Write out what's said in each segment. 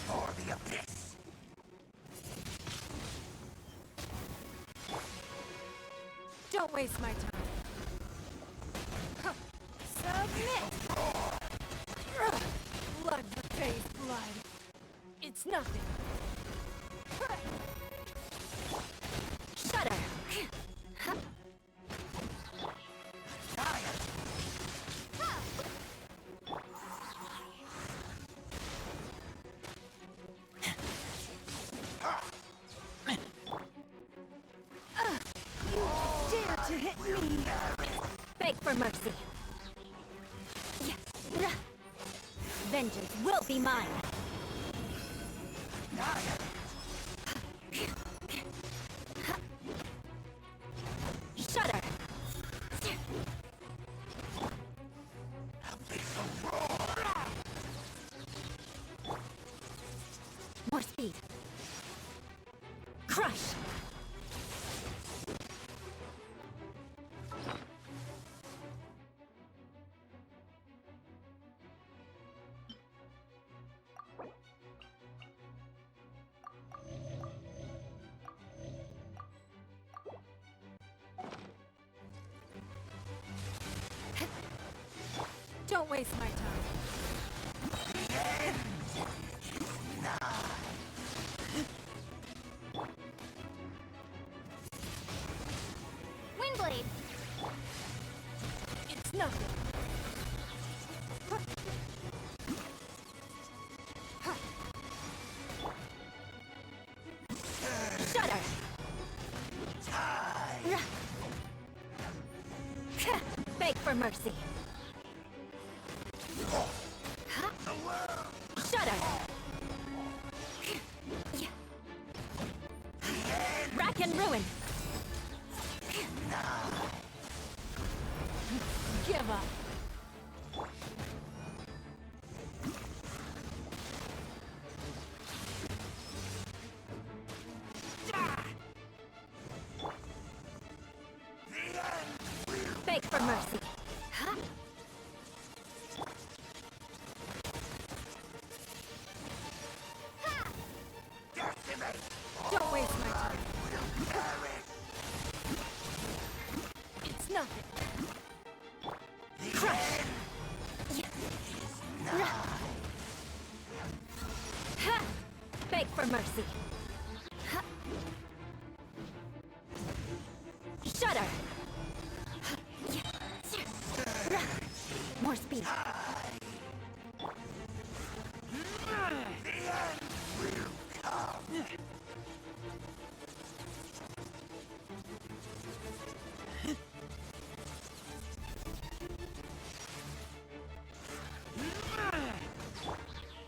for the abyss. Don't waste my time. Huh. Submit! Blood pays blood. It's nothing. Shudder! Dare to hit me! Beg for mercy. Vengeance will be mine. Shudder! More speed. Crush! Don't waste my time. Windblade! It's nothing. Shudder! Beg for mercy. Shudder! Rack and ruin! Give up. Beg for mercy. Don't waste my time. It's nothing. Crush! Beg for mercy. Shudder! More speed.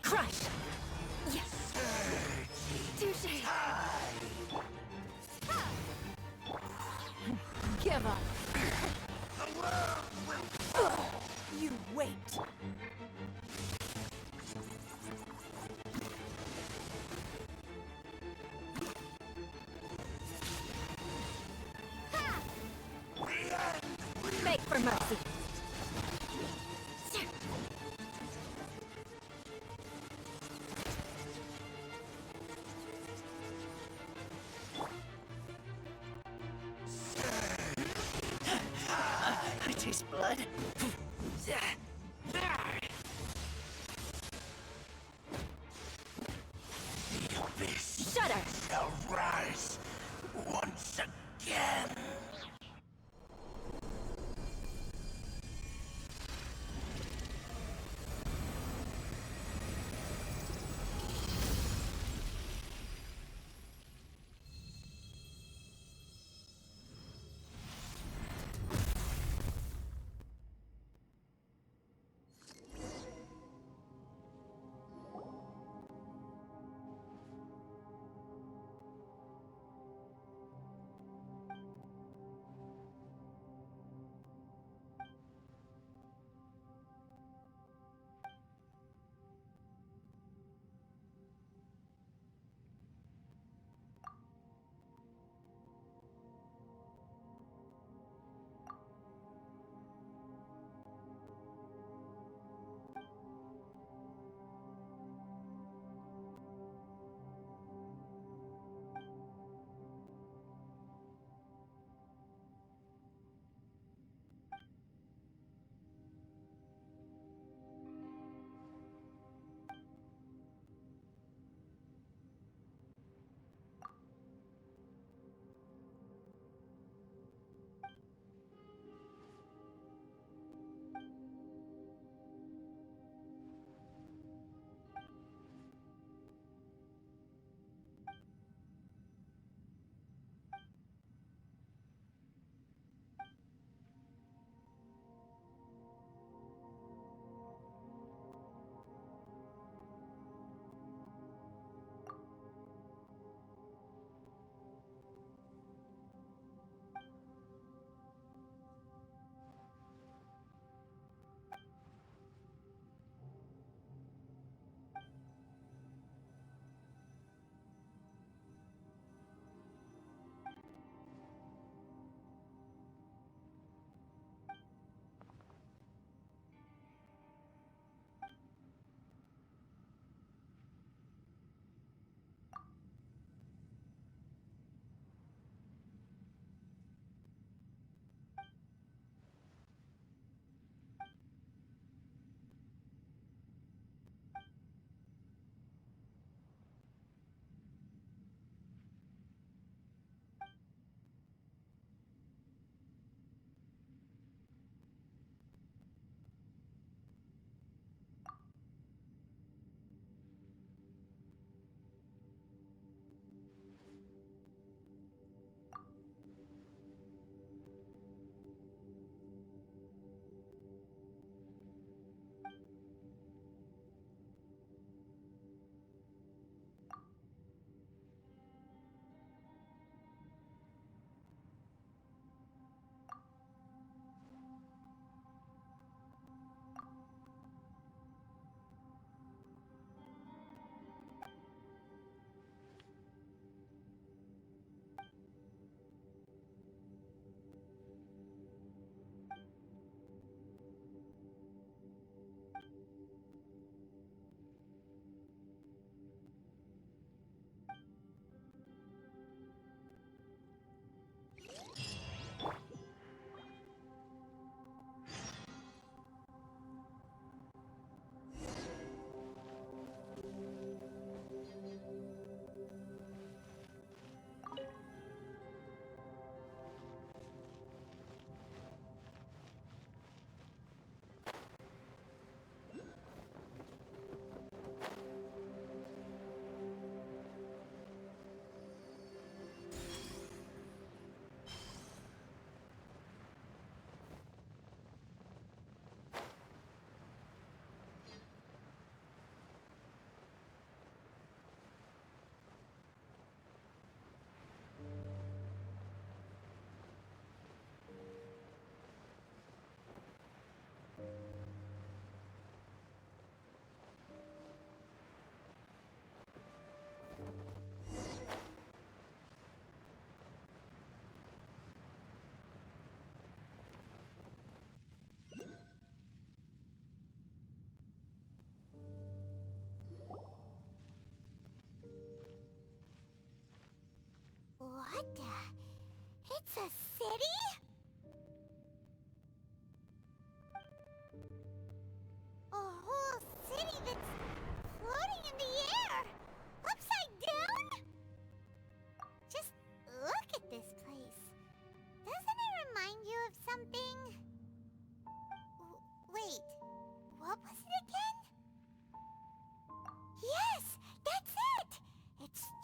Crush! Yes! Touché! Give up. You wait. Beg for mercy. I taste blood. The abyss Shudder! shall rise once again.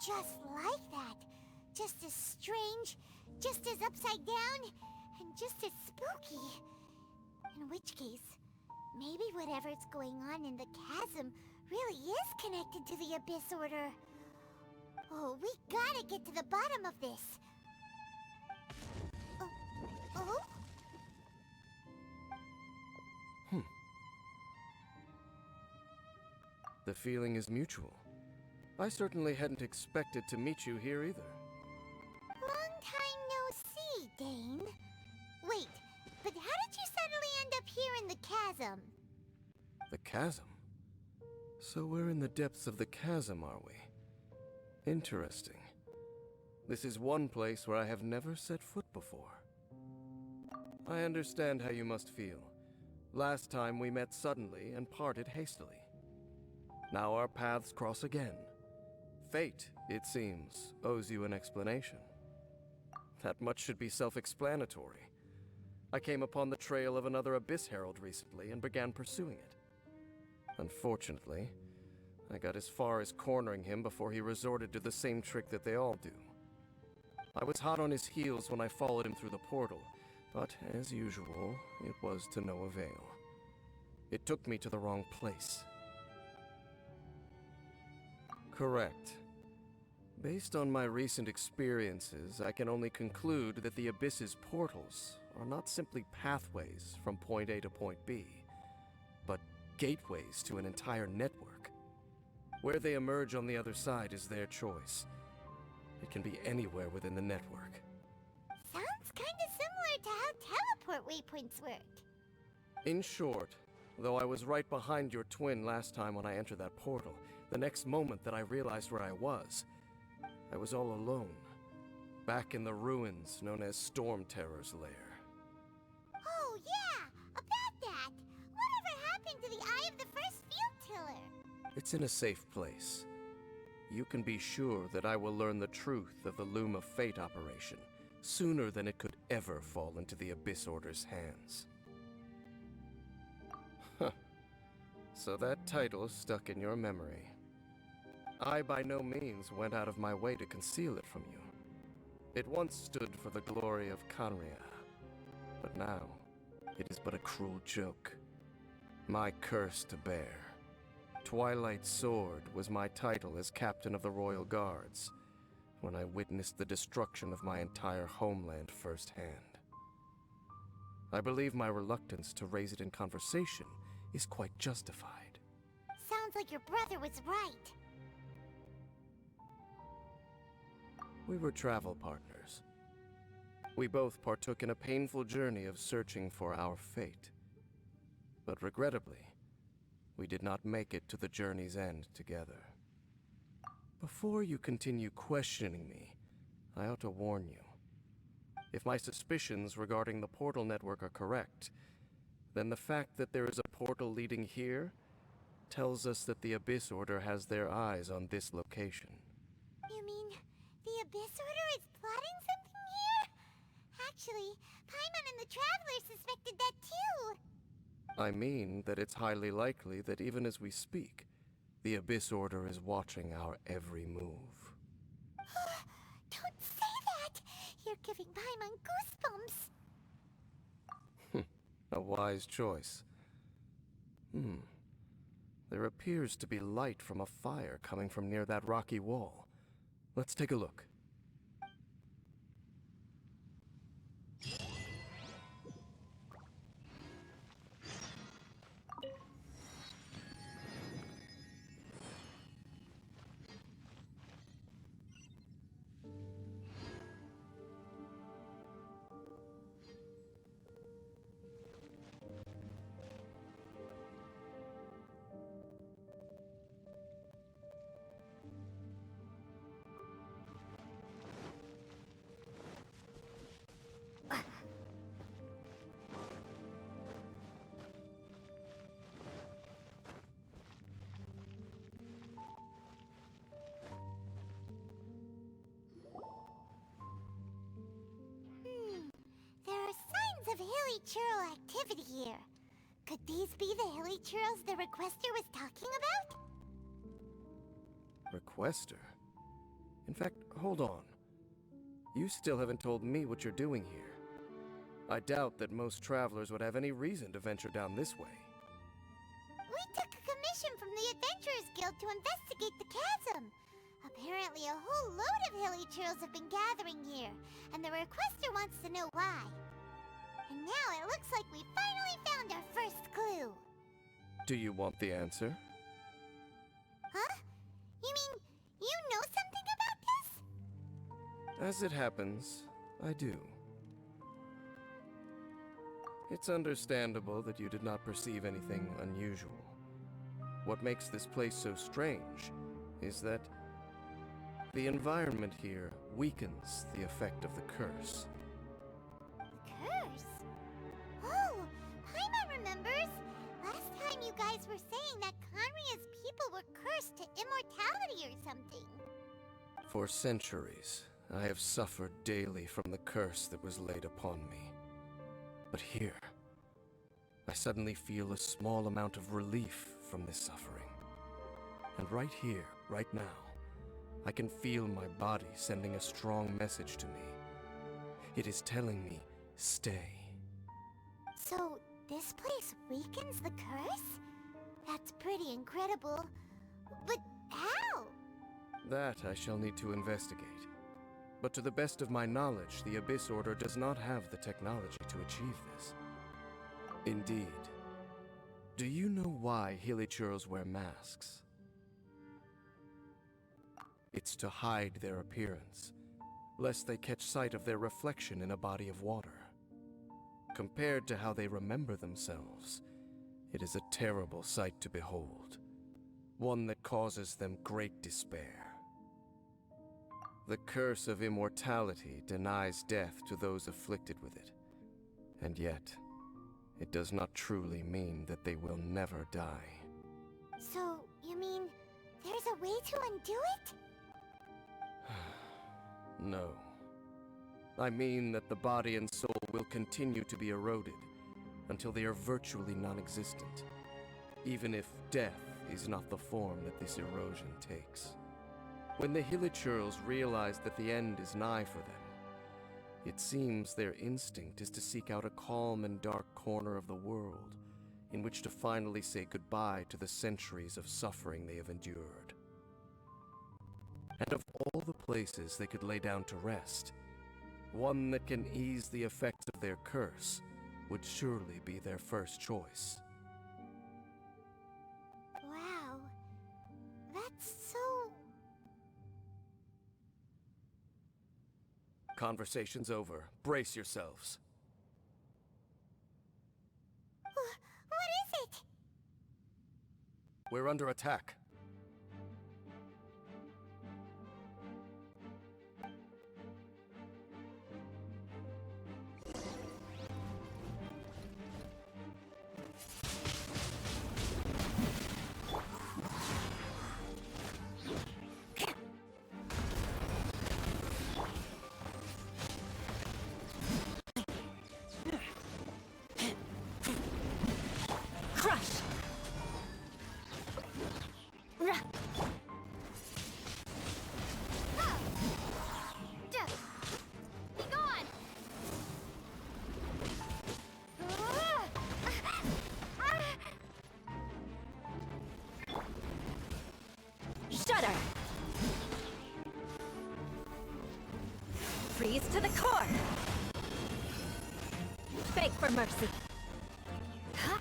just like that. Just as strange, just as upside down, and just as spooky. In which case, maybe whatever's going on in the chasm really is connected to the Abyss Order. Oh, we gotta get to the bottom of this. Oh? The feeling is mutual. I certainly hadn't expected to meet you here either. Long time no see, Dane. Wait, but how did you suddenly end up here in the chasm? The chasm? So we're in the depths of the chasm, are we? Interesting. This is one place where I have never set foot before. I understand how you must feel. Last time we met suddenly and parted hastily. Now our paths cross again. Fate, it seems, owes you an explanation. That much should be self-explanatory. I came upon the trail of another Abyss Herald recently and began pursuing it. Unfortunately, I got as far as cornering him before he resorted to the same trick that they all do. I was hot on his heels when I followed him through the portal, but as usual, it was to no avail. It took me to the wrong place. Correct. Based on my recent experiences, I can only conclude that the Abyss's portals are not simply pathways from point A to point B, but gateways to an entire network. Where they emerge on the other side is their choice. It can be anywhere within the network. Sounds kinda similar to how teleport waypoints work. In short, though I was right behind your twin last time when I entered that portal, the next moment that I realized where I was all alone, back in the ruins known as Storm Terror's lair. Oh yeah, about that. Whatever happened to the Eye of the First Field Tiller? It's in a safe place. You can be sure that I will learn the truth of the Loom of Fate operation sooner than it could ever fall into the Abyss Order's hands. Huh. So that title stuck in your memory. I by no means went out of my way to conceal it from you. It once stood for the glory of Canria, but now it is but a cruel joke. My curse to bear. Twilight Sword was my title as captain of the Royal Guards when I witnessed the destruction of my entire homeland firsthand. I believe my reluctance to raise it in conversation is quite justified. Sounds like your brother was right. We were travel partners. We both partook in a painful journey of searching for our fate. But regrettably, we did not make it to the journey's end together. Before you continue questioning me, I ought to warn you. If my suspicions regarding the portal network are correct, then the fact that there is a portal leading here tells us that the Abyss Order has their eyes on this location. You mean the Abyss Order is plotting something here? Actually, Paimon and the Traveler suspected that too. I mean that it's highly likely that even as we speak, the Abyss Order is watching our every move. Don't say that! You're giving Paimon goosebumps. A wise choice. There appears to be light from a fire coming from near that rocky wall. Let's take a look. There are signs of hilly churl activity here. Could these be the hilly churls the requester was talking about? Requester? In fact, hold on. You still haven't told me what you're doing here. I doubt that most travelers would have any reason to venture down this way. We took a commission from the Adventurers Guild to investigate the chasm. Apparently a whole load of hilly churls have been gathering here, and the requester wants to know why. And now it looks like we finally found our first clue. Do you want the answer? Huh? You mean you know something about this? As it happens, I do. It's understandable that you did not perceive anything unusual. What makes this place so strange is that the environment here weakens the effect of the curse. Curse? Oh, Paimon remembers. Last time you guys were saying that Conria's people were cursed to immortality or something. For centuries, I have suffered daily from the curse that was laid upon me. But here, I suddenly feel a small amount of relief from this suffering. And right here, right now, I can feel my body sending a strong message to me. It is telling me, stay. So, this place weakens the curse? That's pretty incredible. But how? That I shall need to investigate. But to the best of my knowledge, the Abyss Order does not have the technology to achieve this. Indeed. Do you know why Hilichurls wear masks? It's to hide their appearance, lest they catch sight of their reflection in a body of water. Compared to how they remember themselves, it is a terrible sight to behold, one that causes them great despair. The curse of immortality denies death to those afflicted with it, and yet, it does not truly mean that they will never die. So, you mean there's a way to undo it? No. I mean that the body and soul will continue to be eroded until they are virtually non-existent, even if death is not the form that this erosion takes. When the Hilichurls realize that the end is nigh for them, it seems their instinct is to seek out a calm and dark corner of the world in which to finally say goodbye to the centuries of suffering they have endured. And of all the places they could lay down to rest, one that can ease the effects of their curse would surely be their first choice. Wow. That's so... Conversation's over. Brace yourselves. What is it? We're under attack. Crush! Be gone! Shudder! Freeze to the core! Beg for mercy! Huh?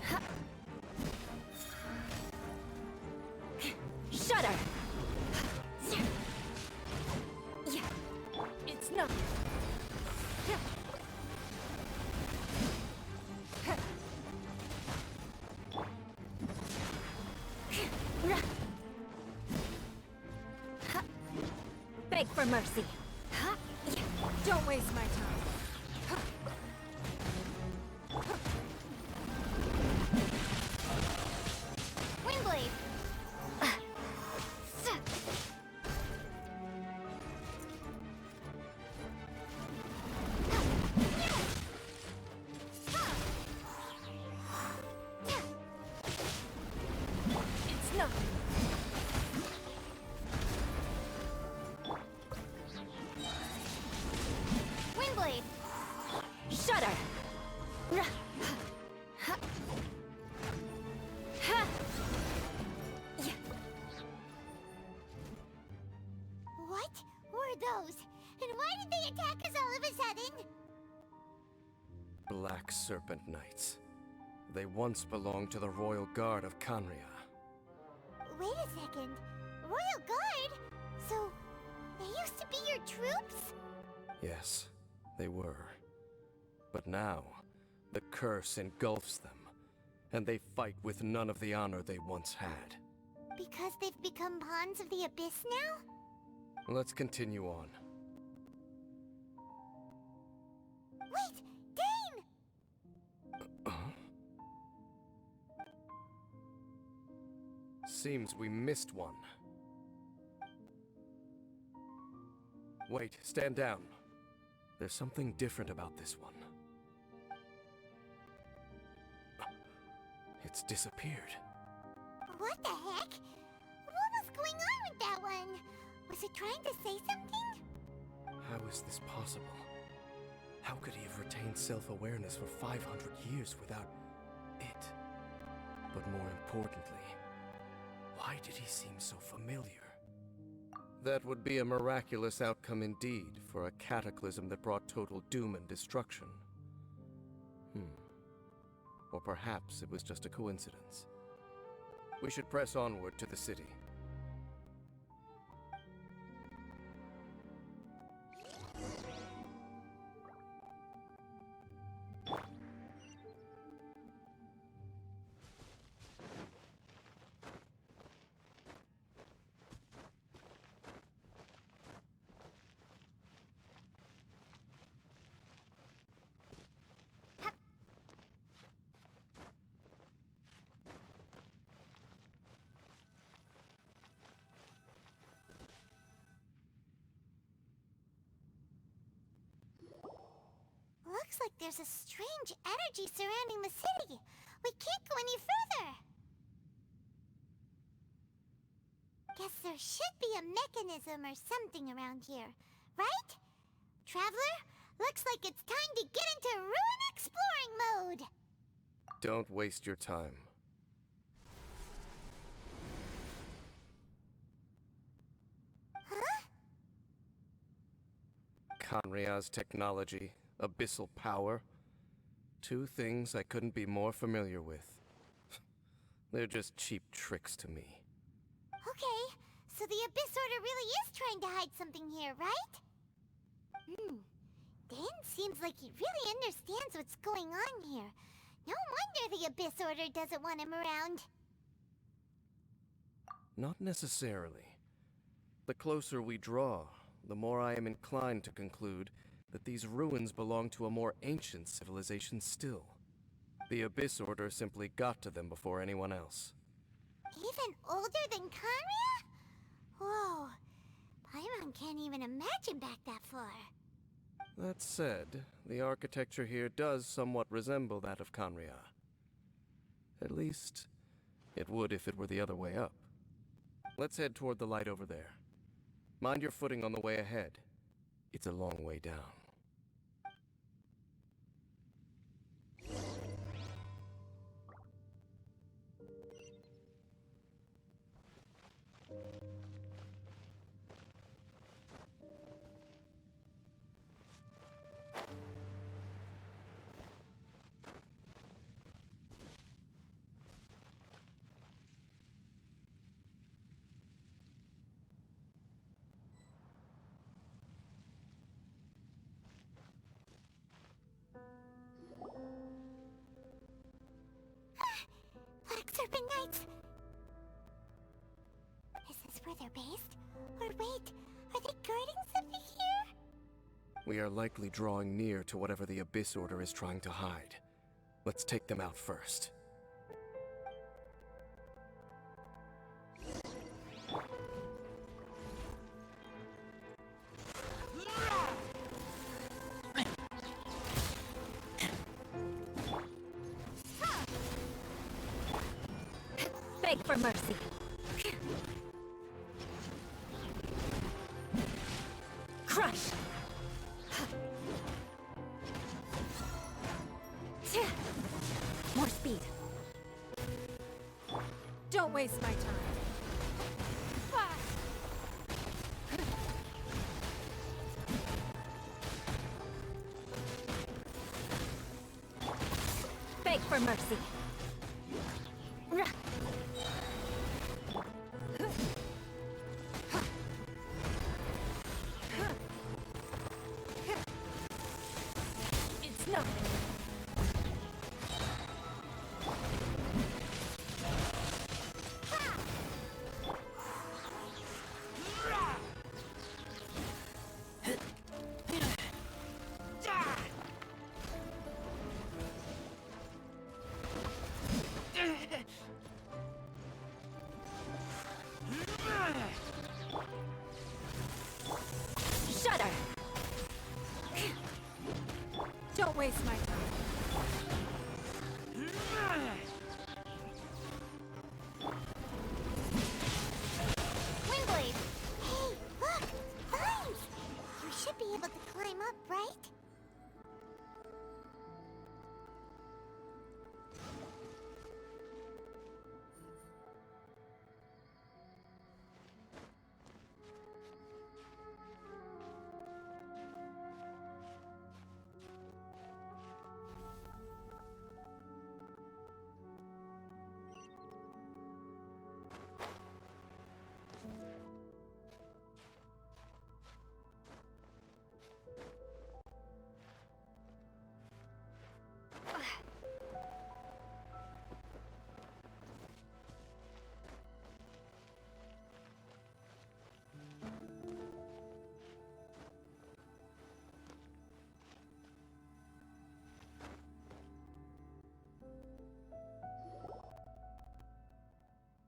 Huh? Shudder! Yeah. It's not. Beg for mercy! Don't waste my time. Windblade! It's not. those? And why did they attack us all of a sudden? Black Serpent Knights. They once belonged to the Royal Guard of Canria. Wait a second. Royal Guard? So, they used to be your troops? Yes, they were. But now, the curse engulfs them, and they fight with none of the honor they once had. Because they've become pawns of the Abyss now? Let's continue on. Wait! Dane! Seems we missed one. Wait, stand down. There's something different about this one. It's disappeared. What the heck? What was going on with that one? Was it trying to say something? How is this possible? How could he have retained self-awareness for 500 years without it? But more importantly, why did he seem so familiar? That would be a miraculous outcome indeed for a cataclysm that brought total doom and destruction. Or perhaps it was just a coincidence. We should press onward to the city. Looks like there's a strange energy surrounding the city. We can't go any further. Guess there should be a mechanism or something around here, right? Traveler, looks like it's time to get into ruin exploring mode. Don't waste your time. Huh? Canria's technology, abyssal power. Two things I couldn't be more familiar with. They're just cheap tricks to me. Okay, so the Abyss Order really is trying to hide something here, right? Dan seems like he really understands what's going on here. No wonder the Abyss Order doesn't want him around. Not necessarily. The closer we draw, the more I am inclined to conclude that these ruins belong to a more ancient civilization still. The Abyss Order simply got to them before anyone else. Even older than Kanria? Whoa, Paimon can't even imagine back that far. That said, the architecture here does somewhat resemble that of Canria. At least, it would if it were the other way up. Let's head toward the light over there. Mind your footing on the way ahead. It's a long way down. Black Serpent Knights! Is this where they're based? Or wait, are they guarding something here? We are likely drawing near to whatever the Abyss Order is trying to hide. Let's take them out first. Beg for mercy. Crush! More speed. Don't waste my time. Ah! for mercy. It's nothing. Shudder! Don't waste my time. Windblade! Hey, look! Vines! You should be able to climb up, right?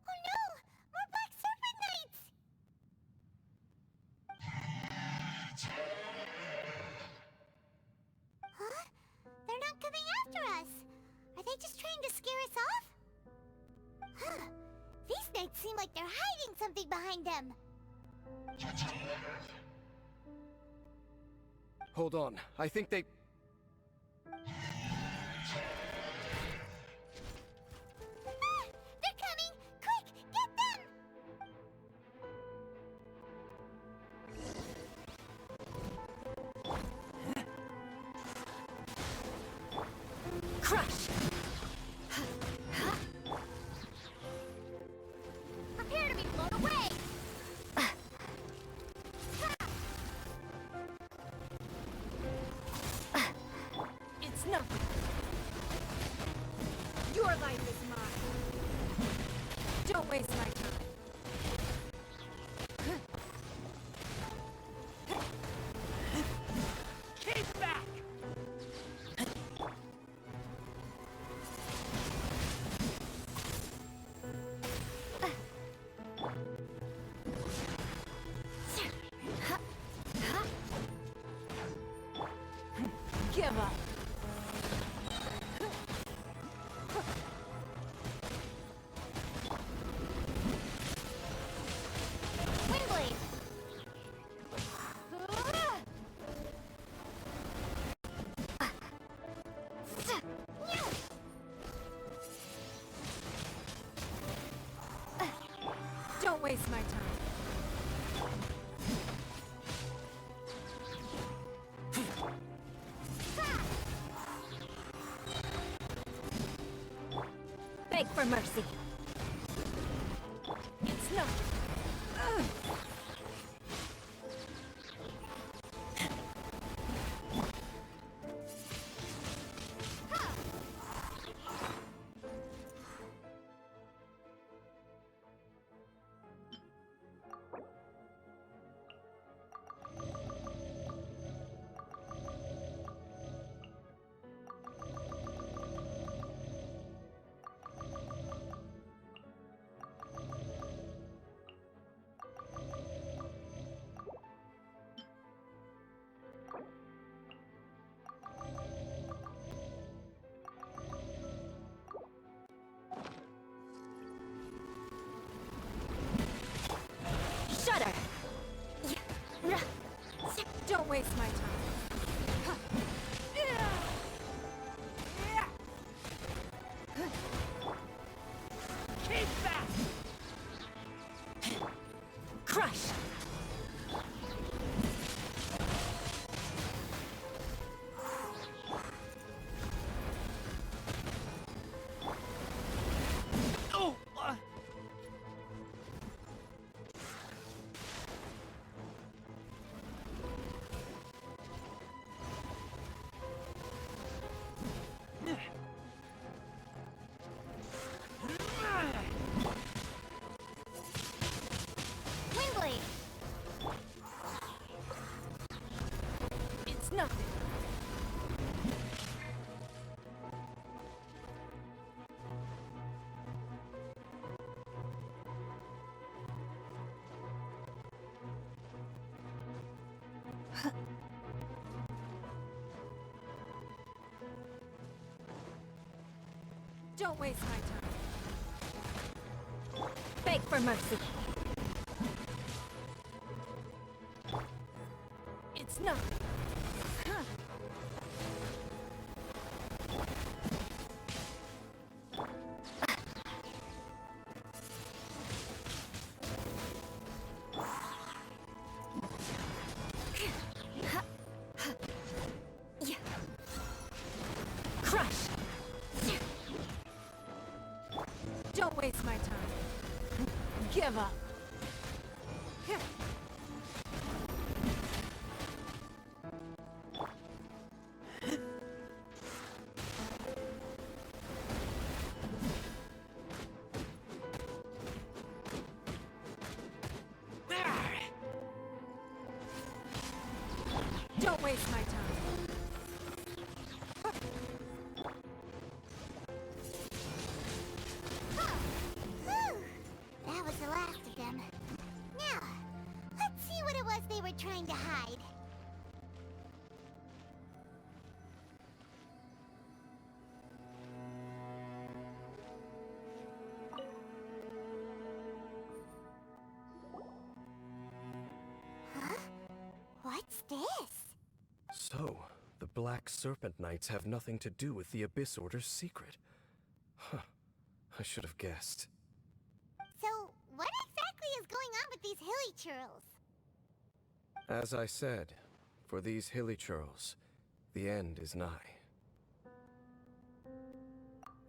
Oh no! More Black Serpent Knights! Huh? They're not coming after us! Are they just trying to scare us off? Huh. These knights seem like they're hiding something behind them. Hold on. I think they... Ah! They're coming! Quick! Get them! Crush! Prepare to be blown away! It's nothing. Your life is mine. Don't waste my time. Keep back! Give up. Windblade! Don't waste my time. Beg for mercy. It's nothing. Shudder! Don't waste my time. Keep back! Crush! It's nothing. Don't waste my time. Beg for mercy. It's nothing. Huh. Yeah. Crush. Don't waste my time. Give up. Here. Don't waste my time. Whew. That was the last of them. Now, let's see what it was they were trying to hide. Huh? What's this? So, the Black Serpent Knights have nothing to do with the Abyss Order's secret. Huh. I should have guessed. So, what exactly is going on with these hilly churls? As I said, for these hilly churls, the end is nigh.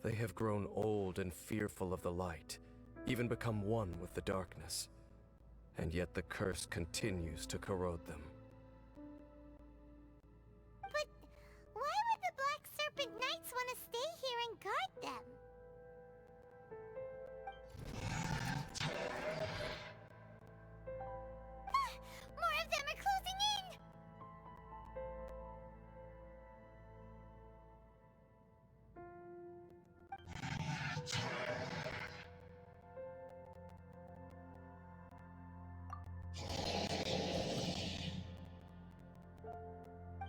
They have grown old and fearful of the light, even become one with the darkness. And yet the curse continues to corrode them. But why would the Black Serpent Knights want to stay here and guard them? Ah, more of them are closing in!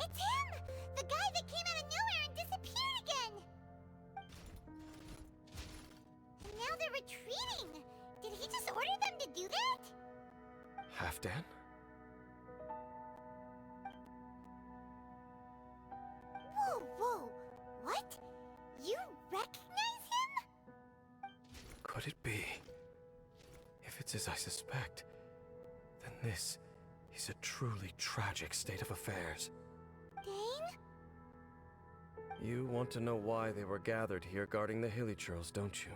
It's him! The guy that came out of nowhere and disappeared again! And now they're retreating! Did he just order them to do that? Halfdan? Whoa, whoa! What? You recognize him? Could it be? If it's as I suspect, then this is a truly tragic state of affairs. Dane? You want to know why they were gathered here guarding the hilly churls, don't you?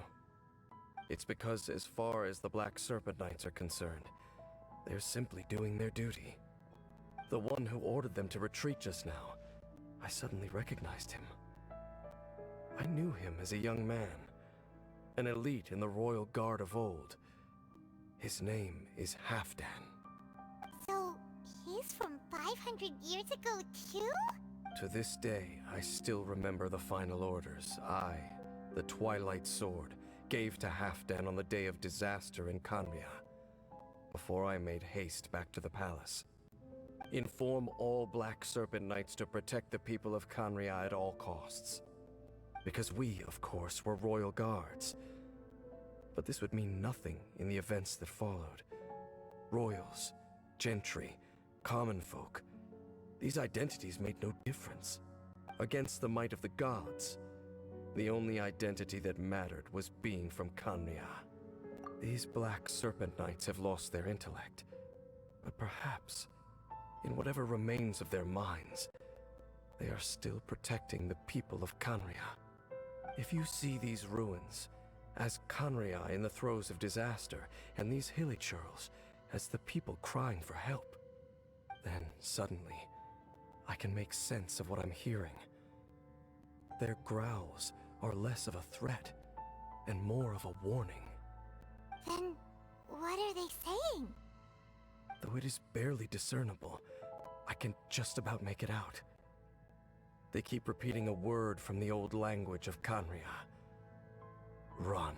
It's because as far as the Black Serpent Knights are concerned, they're simply doing their duty. The one who ordered them to retreat just now, I suddenly recognized him. I knew him as a young man, an elite in the royal guard of old. His name is Halfdan. So, he's from 500 years ago too? To this day, I still remember the final orders I, the Twilight Sword, gave to Halfdan on the day of disaster in Kanria, before I made haste back to the palace. Inform all Black Serpent Knights to protect the people of Kanria at all costs. Because we, of course, were royal guards. But this would mean nothing in the events that followed. Royals, gentry, common folk. These identities made no difference. Against the might of the gods, the only identity that mattered was being from Kanria. These Black Serpent Knights have lost their intellect. But perhaps, in whatever remains of their minds, they are still protecting the people of Kanria. If you see these ruins as Kanria in the throes of disaster, and these hilly churls as the people crying for help, then suddenly I can make sense of what I'm hearing. Their growls are less of a threat and more of a warning. Then, what are they saying? Though it is barely discernible, I can just about make it out. They keep repeating a word from the old language of Kanria. Run.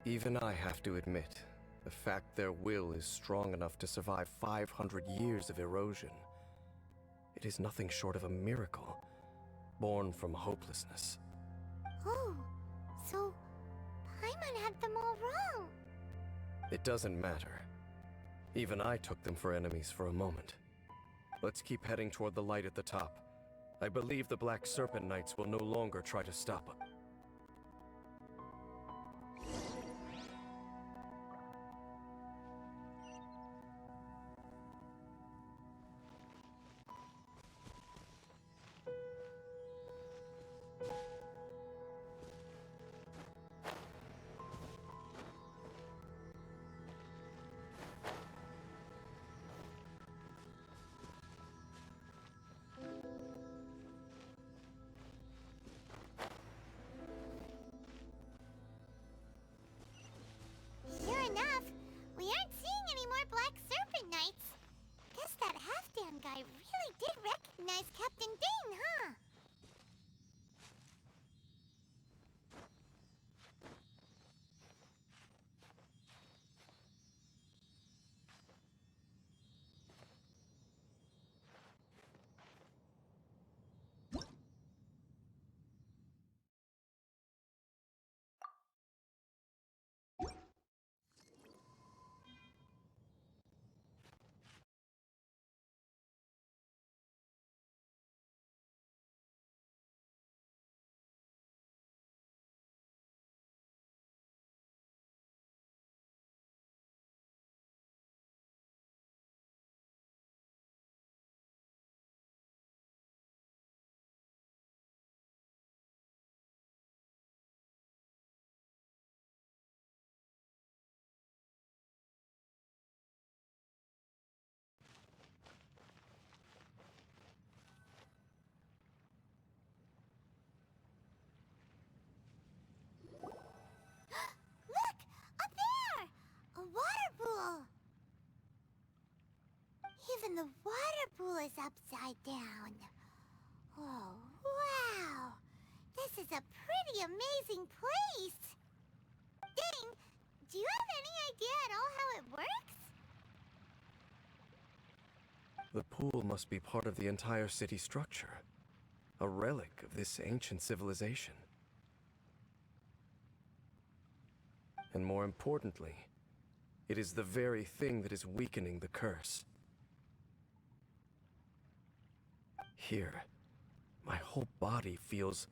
Even I have to admit, the fact their will is strong enough to survive 500 years of erosion, it is nothing short of a miracle, born from hopelessness. Oh, so Paimon had them all wrong. It doesn't matter. Even I took them for enemies for a moment. Let's keep heading toward the light at the top. I believe the Black Serpent Knights will no longer try to stop us. Sure enough, we aren't seeing any more Black Serpent Knights. Guess that Halfdan guy really did recognize Captain Dane, huh? Look! Up there! A water pool! Even the water pool is upside down. Oh, wow! This is a pretty amazing place! Dane, do you have any idea at all how it works? The pool must be part of the entire city structure. A relic of this ancient civilization. And more importantly, it is the very thing that is weakening the curse. Here, my whole body feels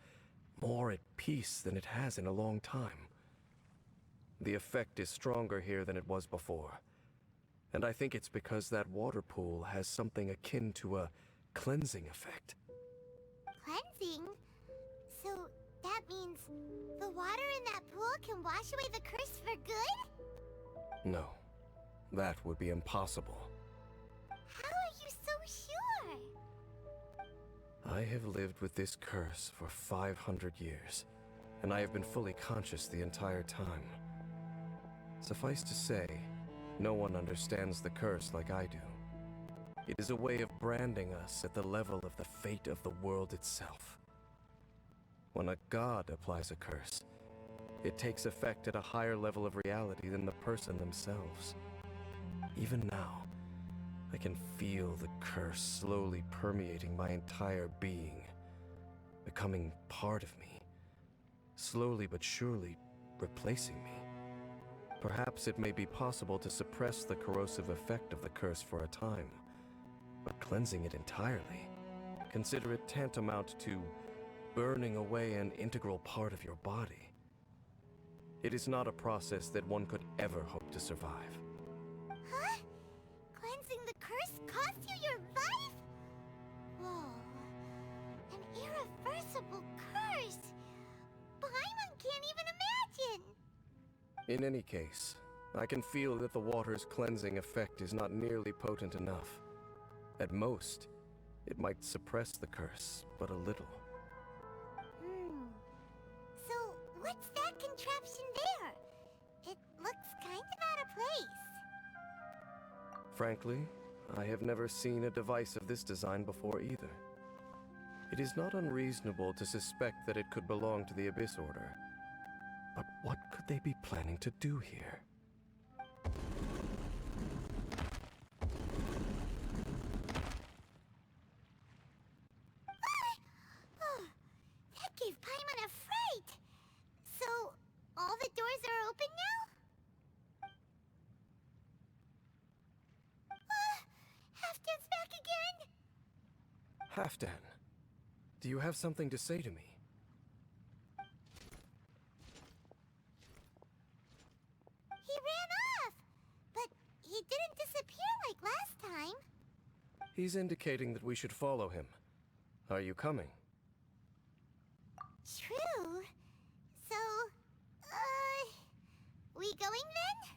more at peace than it has in a long time. The effect is stronger here than it was before. And I think it's because that water pool has something akin to a cleansing effect. Cleansing? So that means the water in that pool can wash away the curse for good? No, that would be impossible. How are you so sure? I have lived with this curse for 500 years, and I have been fully conscious the entire time. Suffice to say, no one understands the curse like I do. It is a way of branding us at the level of the fate of the world itself. When a god applies a curse, it takes effect at a higher level of reality than the person themselves. Even now, I can feel the curse slowly permeating my entire being, becoming part of me, slowly but surely replacing me. Perhaps it may be possible to suppress the corrosive effect of the curse for a time, but cleansing it entirely, consider it tantamount to burning away an integral part of your body. It is not a process that one could ever hope to survive. Huh? Cleansing the curse cost you your life? Whoa. An irreversible curse! Paimon can't even imagine! In any case, I can feel that the water's cleansing effect is not nearly potent enough. At most, it might suppress the curse, but a little. So, what's that contraption there? It looks kind of out of place. Frankly, I have never seen a device of this design before either. It is not unreasonable to suspect that it could belong to the Abyss Order. But what could they be planning to do here? Oh, that gave Paimon a fright! So, all the doors are open now? Halfdan's back again! Halfdan, do you have something to say to me? He ran off! But he didn't disappear like last time. He's indicating that we should follow him. Are you coming? True. So, we going then?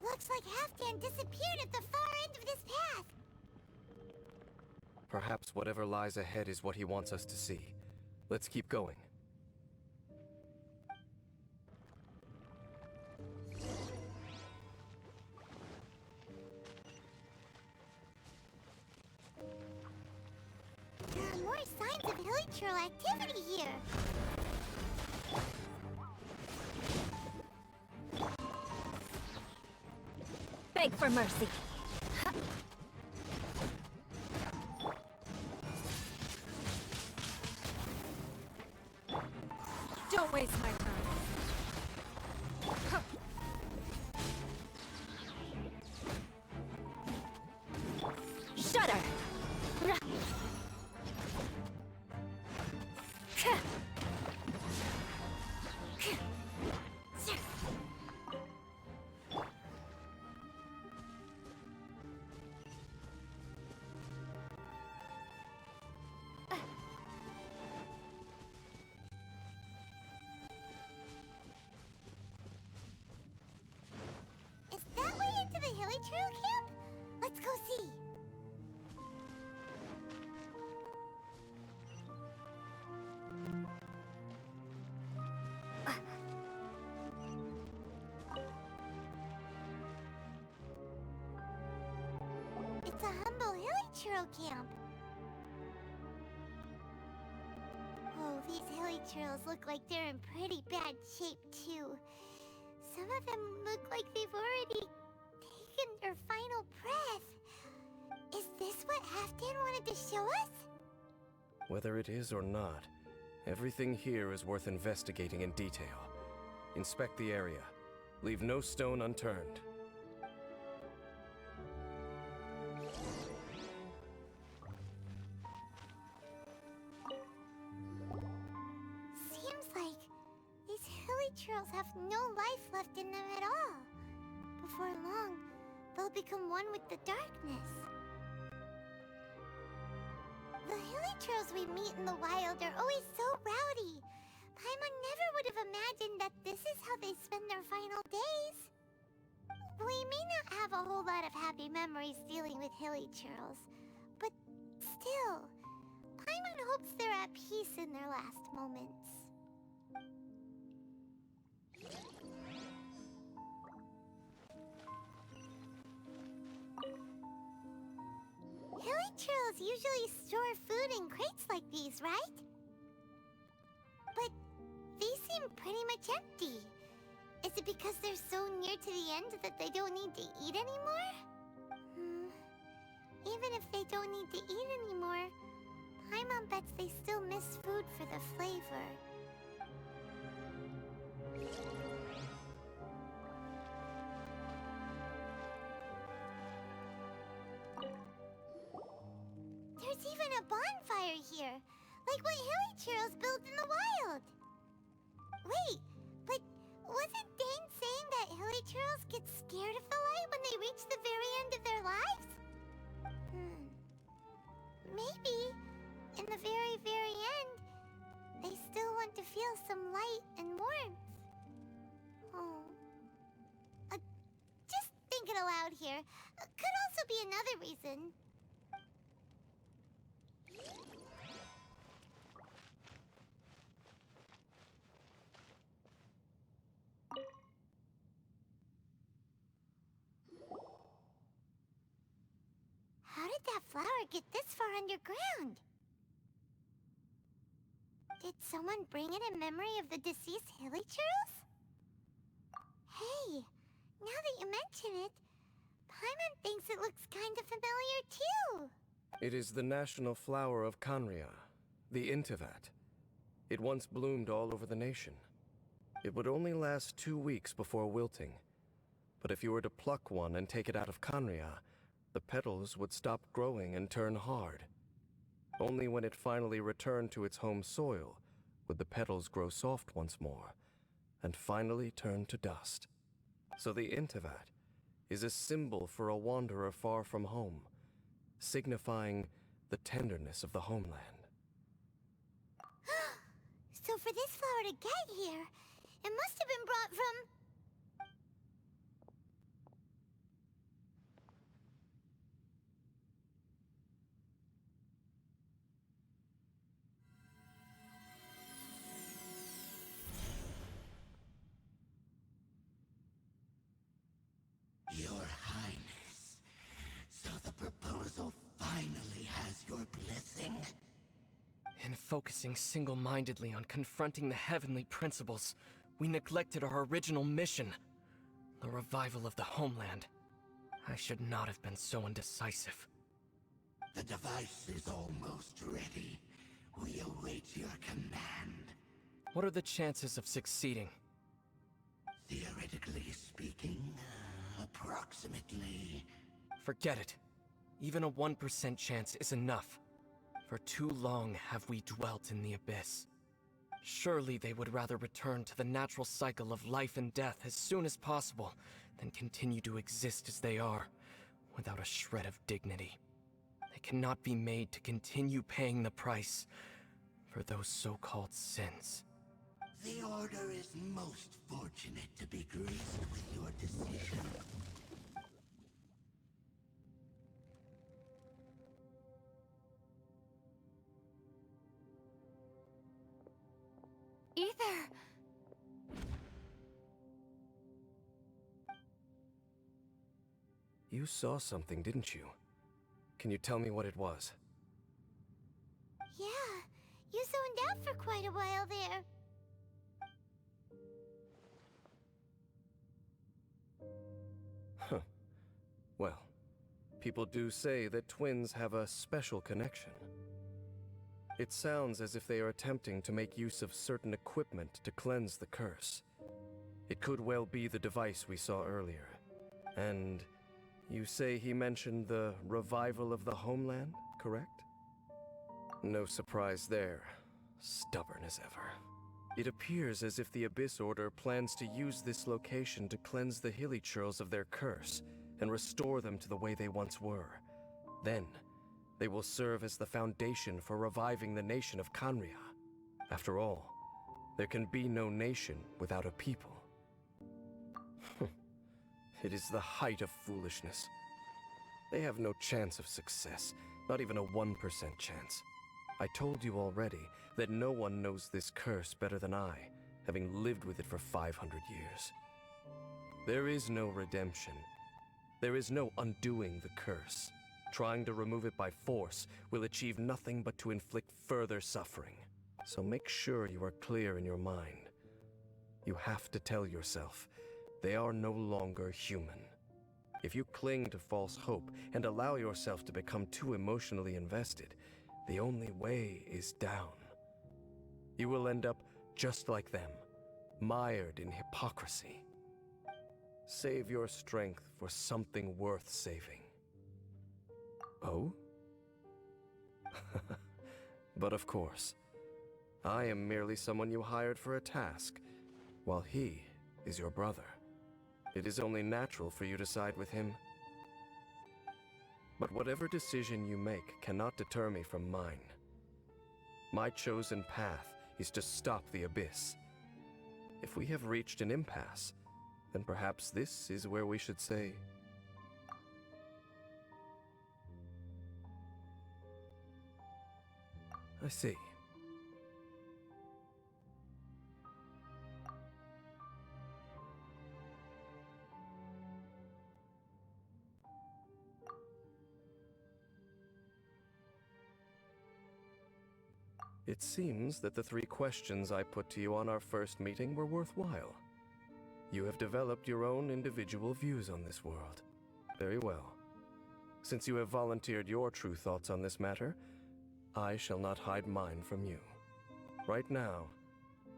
Looks like Halfdan disappeared at the far end of this path. Perhaps whatever lies ahead is what he wants us to see. Let's keep going. There are more signs of hilichurl activity here. Beg for mercy. Don't waste my time. Shudder! Is that way into the hilichurl camp? Let's go see. It's a humble hilichurl camp. Oh, these hilichurls look like they're in pretty bad shape too. Some of them look like they've already taken their final breath. Is this what Halfdan wanted to show us? Whether it is or not, everything here is worth investigating in detail. Inspect the area. Leave no stone unturned. Seems like these hilichurls have no life left in them at all. Before long, they'll become one with the darkness. The hilichurls we meet in the wild are always so rowdy. Paimon never would have imagined that this is how they spend their final days. We may not have a whole lot of happy memories dealing with hilichurls, but still, Paimon hopes they're at peace in their last moments. Hilichurls usually store food in crates like these, right? But these seem pretty much empty. Is it because they're so near to the end that they don't need to eat anymore? Even if they don't need to eat anymore, Paimon bets they still miss food for the flavor. There's even a bonfire here, like what Hilichurls built in the wild. Wait, but wasn't Dane saying that Hilichurls get scared of the light when they reach the very end of their lives? Maybe, in the very, very end, they still want to feel some light and warmth. Oh. Just thinking aloud here. Could also be another reason. How did that flower get this far underground? Did someone bring it in memory of the deceased Hilichurls? Hey, now that you mention it, Paimon thinks it looks kind of familiar too. It is the national flower of Kanria, the Intivat. It once bloomed all over the nation. It would only last 2 weeks before wilting. But if you were to pluck one and take it out of Kanria, the petals would stop growing and turn hard. Only when it finally returned to its home soil would the petals grow soft once more, and finally turn to dust. So the Intivat is a symbol for a wanderer far from home, signifying the tenderness of the homeland. So for this flower to get here, it must have been brought from... Your Highness, so the proposal finally has your blessing? In focusing single-mindedly on confronting the heavenly principles, we neglected our original mission, the revival of the homeland. I should not have been so indecisive. The device is almost ready. We await your command. What are the chances of succeeding? Theoretically speaking, approximately. Forget it. Even a 1% chance is enough. For too long have we dwelt in the abyss. Surely they would rather return to the natural cycle of life and death as soon as possible than continue to exist as they are, without a shred of dignity. They cannot be made to continue paying the price for those so-called sins. The Order is most fortunate to be graced with your decision. Ether! You saw something, didn't you? Can you tell me what it was? Yeah, you zoned out for quite a while there. Huh. Well, people do say that twins have a special connection. It sounds as if they are attempting to make use of certain equipment to cleanse the curse. It could well be the device we saw earlier. And you say he mentioned the revival of the homeland, correct? No surprise there. Stubborn as ever. It appears as if the Abyss Order plans to use this location to cleanse the Hilichurls of their curse and restore them to the way they once were. Then, they will serve as the foundation for reviving the nation of Kanria. After all, there can be no nation without a people. It is the height of foolishness. They have no chance of success, not even a 1% chance. I told you already that no one knows this curse better than I, having lived with it for 500 years. There is no redemption. There is no undoing the curse. Trying to remove it by force will achieve nothing but to inflict further suffering. So make sure you are clear in your mind. You have to tell yourself, they are no longer human. If you cling to false hope and allow yourself to become too emotionally invested, the only way is down. You will end up just like them, mired in hypocrisy. Save your strength for something worth saving. Oh? But of course, I am merely someone you hired for a task, while he is your brother. It is only natural for you to side with him. But whatever decision you make cannot deter me from mine. My chosen path is to stop the Abyss. If we have reached an impasse, then perhaps this is where we should say... I see. It seems that the 3 questions I put to you on our first meeting were worthwhile. You have developed your own individual views on this world. Very well. Since you have volunteered your true thoughts on this matter, I shall not hide mine from you. Right now,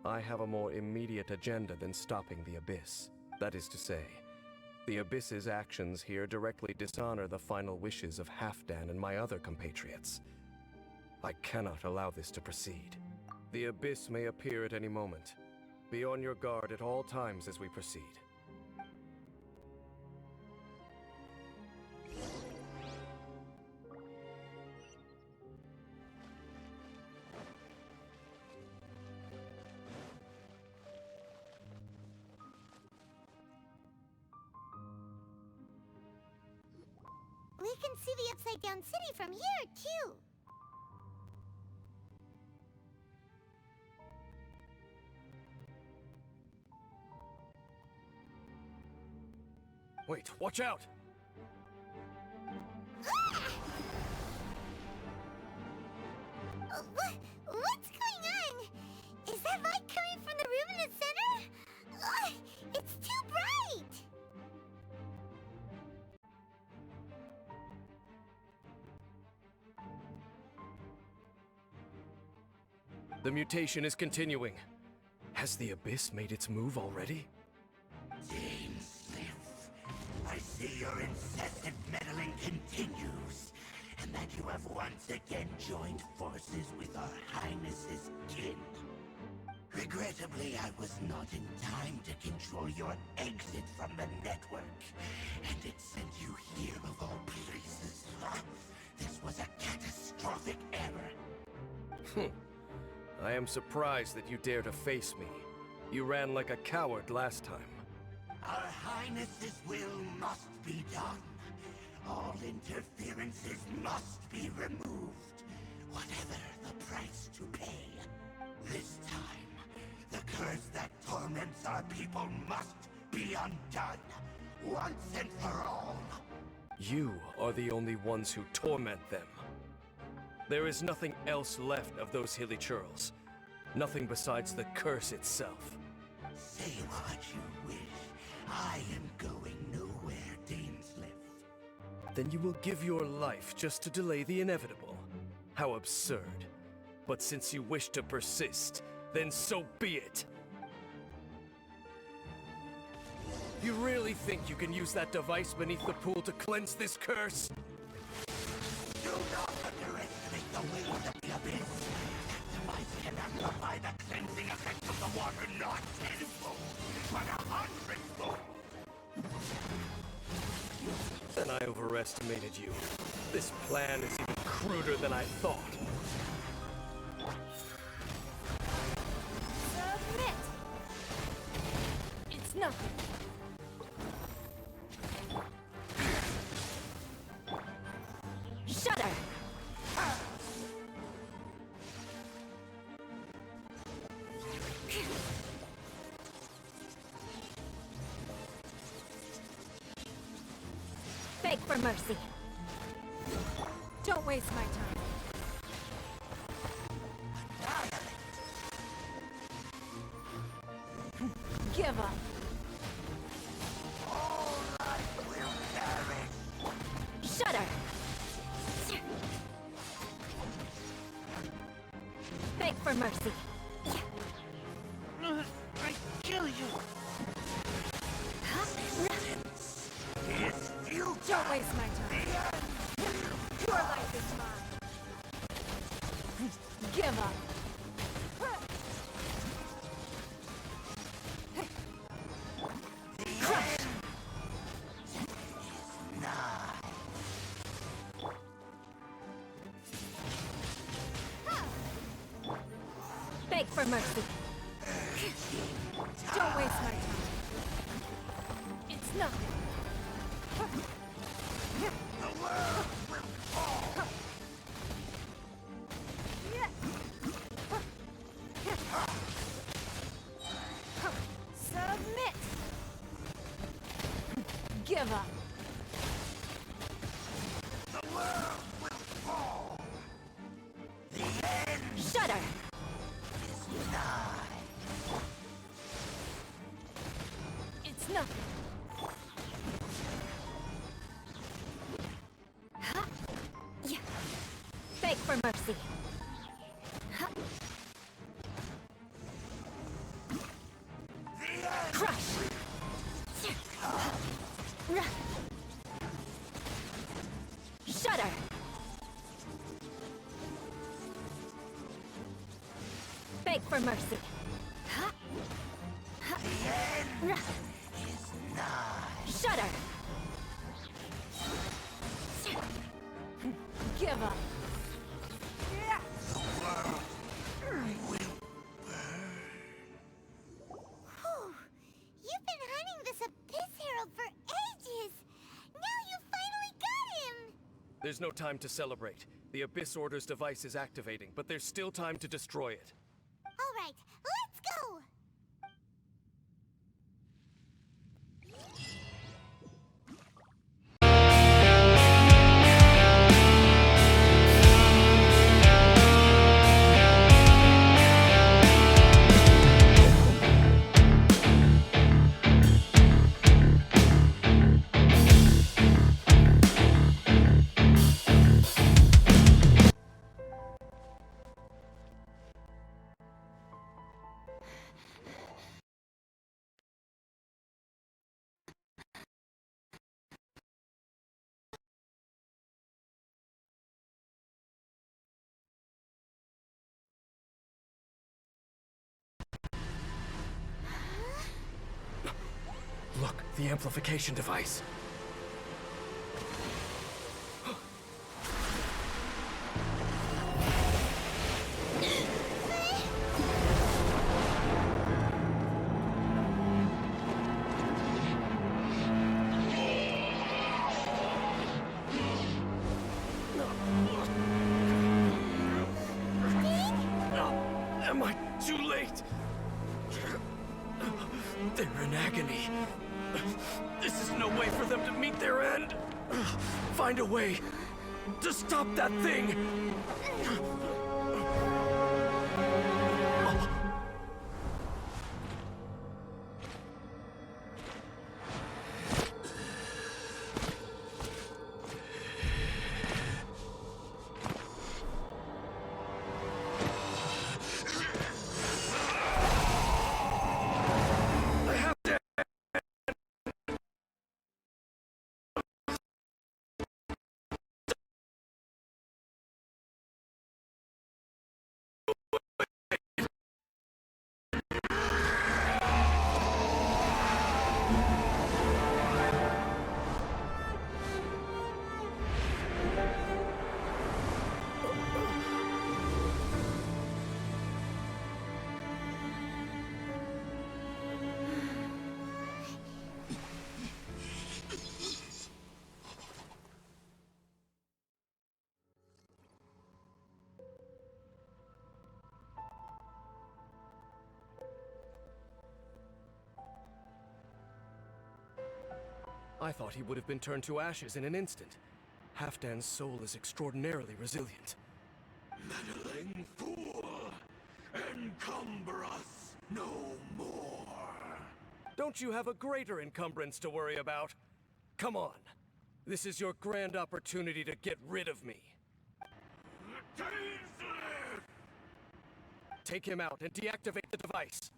I have a more immediate agenda than stopping the Abyss. That is to say, the Abyss's actions here directly dishonor the final wishes of Halfdan and my other compatriots. I cannot allow this to proceed. The Abyss may appear at any moment. Be on your guard at all times as we proceed. We can see the Upside Down City from here, too. Wait, watch out! What's going on? Is that light coming from the room in the center? It's too bright! The mutation is continuing. Has the Abyss made its move already? I see your incessant meddling continues, and that you have once again joined forces with our Highness's kin. Regrettably, I was not in time to control your exit from the network, and it sent you here of all places. This was a catastrophic error. I am surprised that you dare to face me. You ran like a coward last time. Our Highness's will must be done. All interferences must be removed, whatever the price to pay. This time, the curse that torments our people must be undone, once and for all. You are the only ones who torment them. There is nothing else left of those hilly churls. Nothing besides the curse itself. Say what you wish. I am going nowhere, Dainsliff. Then you will give your life just to delay the inevitable. How absurd. But since you wish to persist, then so be it. You really think you can use that device beneath the pool to cleanse this curse? Do not underestimate the weight of the Abyss. That device can amplify the cleansing effect of the water not tenfold, but 100-fold. Then I overestimated you. This plan is even cruder than I thought. Submit! It's nothing. Shudder! Beg for mercy. Don't waste my time. Give up. All life will perish. Shudder! Beg for mercy. I kill you. Is future. Don't waste my time. Your life is mine. Give up. Crush! Beg for mercy. Don't waste my time. It's nothing. The world will fall. Submit. Give up. The world will fall. The end Shudder! is nigh. It's nothing. Yeah. Beg for mercy. Crush! Shudder! Beg for mercy. Shudder! Give up. Whew. You've been hunting this Abyss Herald for ages. Now you finally got him. There's no time to celebrate. The Abyss Order's device is activating, but there's still time to destroy it. All right, let's go. Look, the amplification device. Am I too late? They're in agony. This is no way for them to meet their end. Find a way to stop that thing. I thought he would have been turned to ashes in an instant. Halfdan's soul is extraordinarily resilient. Meddling fool! Encumber us no more! don't you have a greater encumbrance to worry about? Come on. This is your grand opportunity to get rid of me. Take him out and deactivate the device.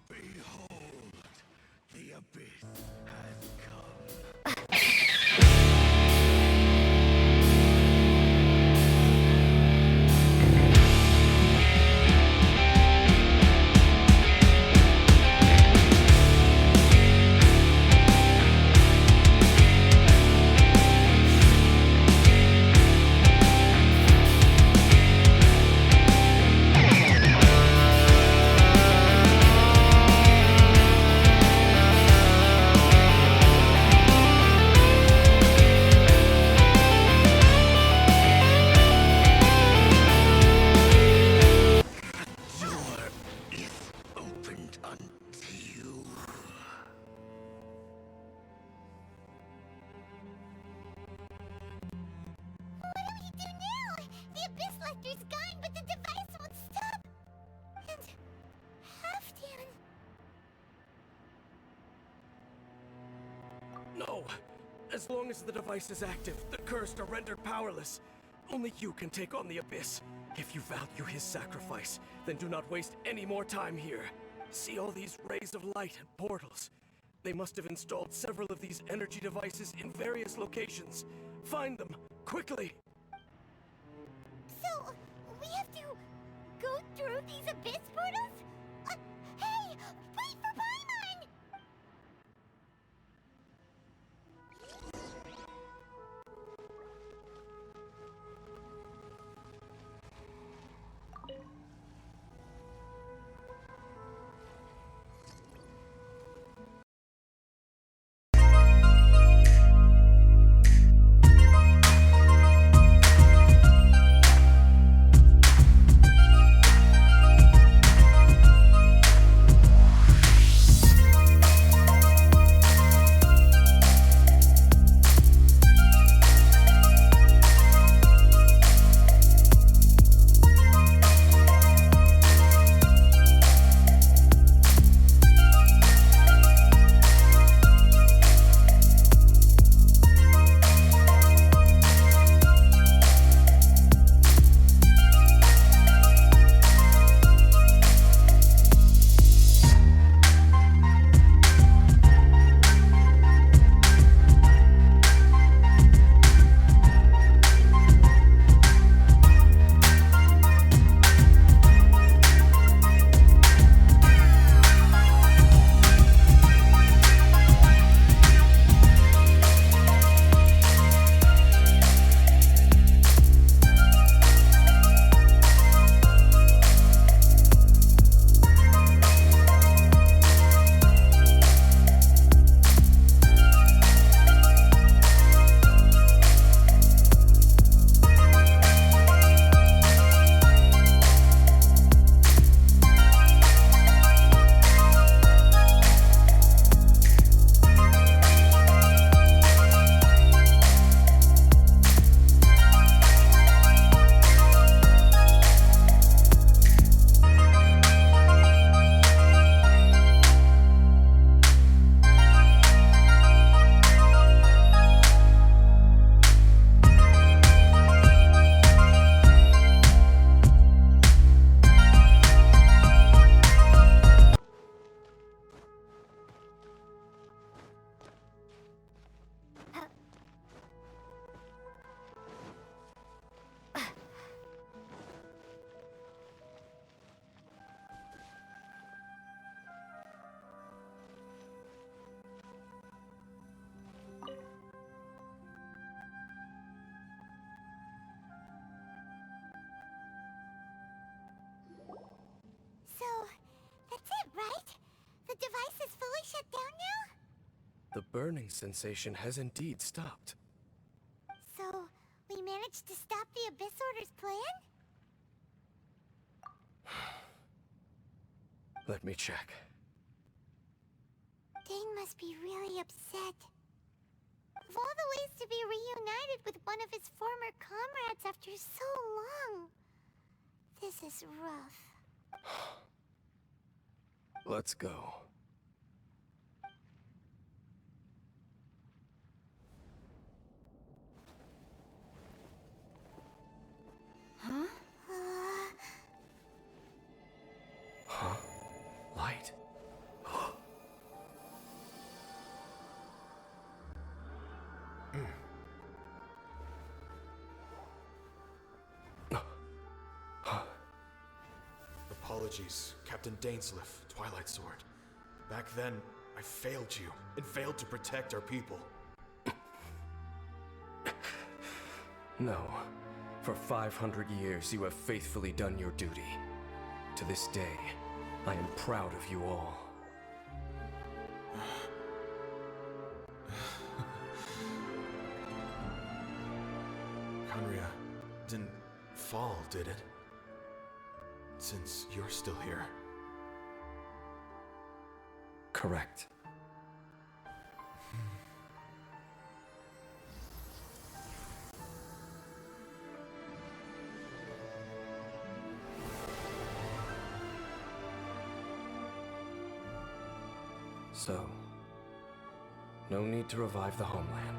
Behold, the abyss has come. No! As long as the device is active, the cursed are rendered powerless. Only you can take on the Abyss. If you value his sacrifice, then do not waste any more time here. See all these rays of light and portals. They must have installed several of these energy devices in various locations. Find them, quickly! So, we have to go through these abyss portals? Hey! Wait for Paimon! So, that's it, right? The device is fully shut down now? The burning sensation has indeed stopped. So, we managed to stop the Abyss Order's plan? Let me check. Dane must be really upset. Of all the ways to be reunited with one of his former comrades after so long, this is rough. Let's go. Huh? Huh? Light? Apologies, Captain Dainsleif, Twilight Sword. Back then, I failed you, and failed to protect our people. No. For 500 years, you have faithfully done your duty. To this day, I am proud of you all. Conria didn't fall, did it? Since you're still here. Correct. So, no need to revive the homeland.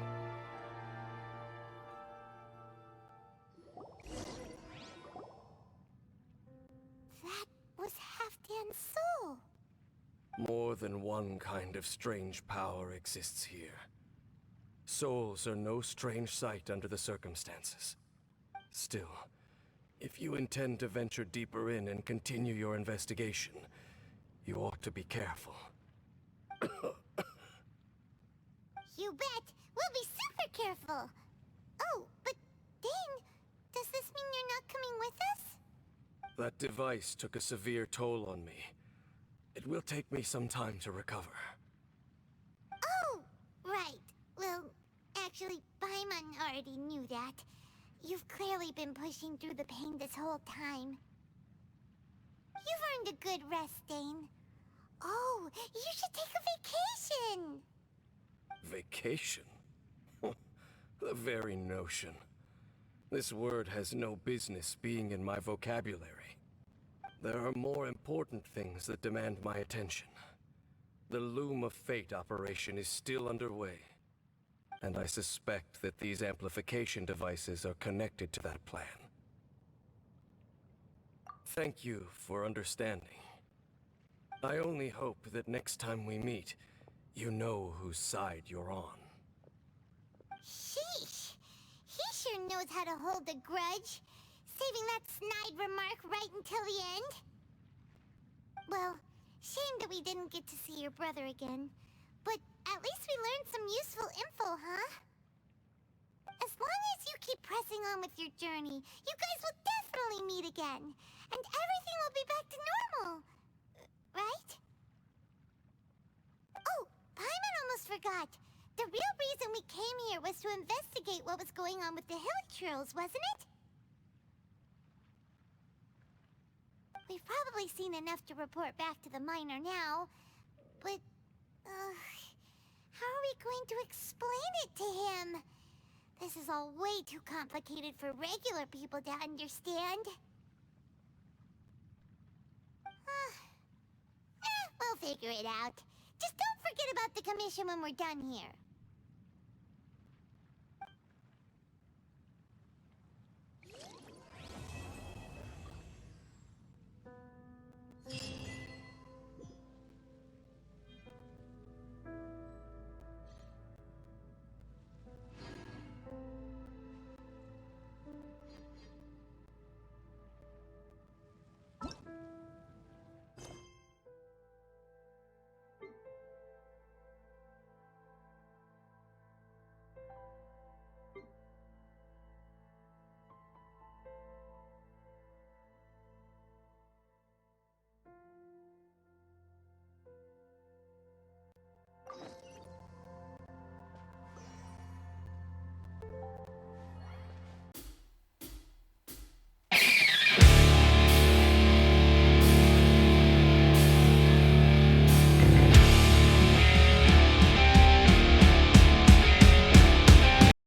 That was Halfdan's soul. More than one kind of strange power exists here. Souls are no strange sight under the circumstances. Still, if you intend to venture deeper in and continue your investigation, you ought to be careful. You bet. We'll be super careful. Oh, but Dane, does this mean you're not coming with us? That device took a severe toll on me. It will take me some time to recover. Oh, right. Well, actually, Paimon already knew that. You've clearly been pushing through the pain this whole time. You've earned a good rest, Dane. Oh, you should take a vacation! Vacation? The very notion. This word has no business being in my vocabulary. There are more important things that demand my attention. The Loom of Fate operation is still underway, and I suspect that these amplification devices are connected to that plan. Thank you for understanding. I only hope that next time we meet, you know whose side you're on. Sheesh! He sure knows how to hold a grudge, saving that snide remark right until the end. Well, shame that we didn't get to see your brother again, but at least we learned some useful info, huh? As long as you keep pressing on with your journey, you guys will definitely meet again, and everything will be back to normal. Right? Oh, Paimon almost forgot. The real reason we came here was to investigate what was going on with the Hilichurls, wasn't it? We've probably seen enough to report back to the miner now, but, how are we going to explain it to him? This is all way too complicated for regular people to understand. We'll figure it out. Just don't forget about the commission when we're done here.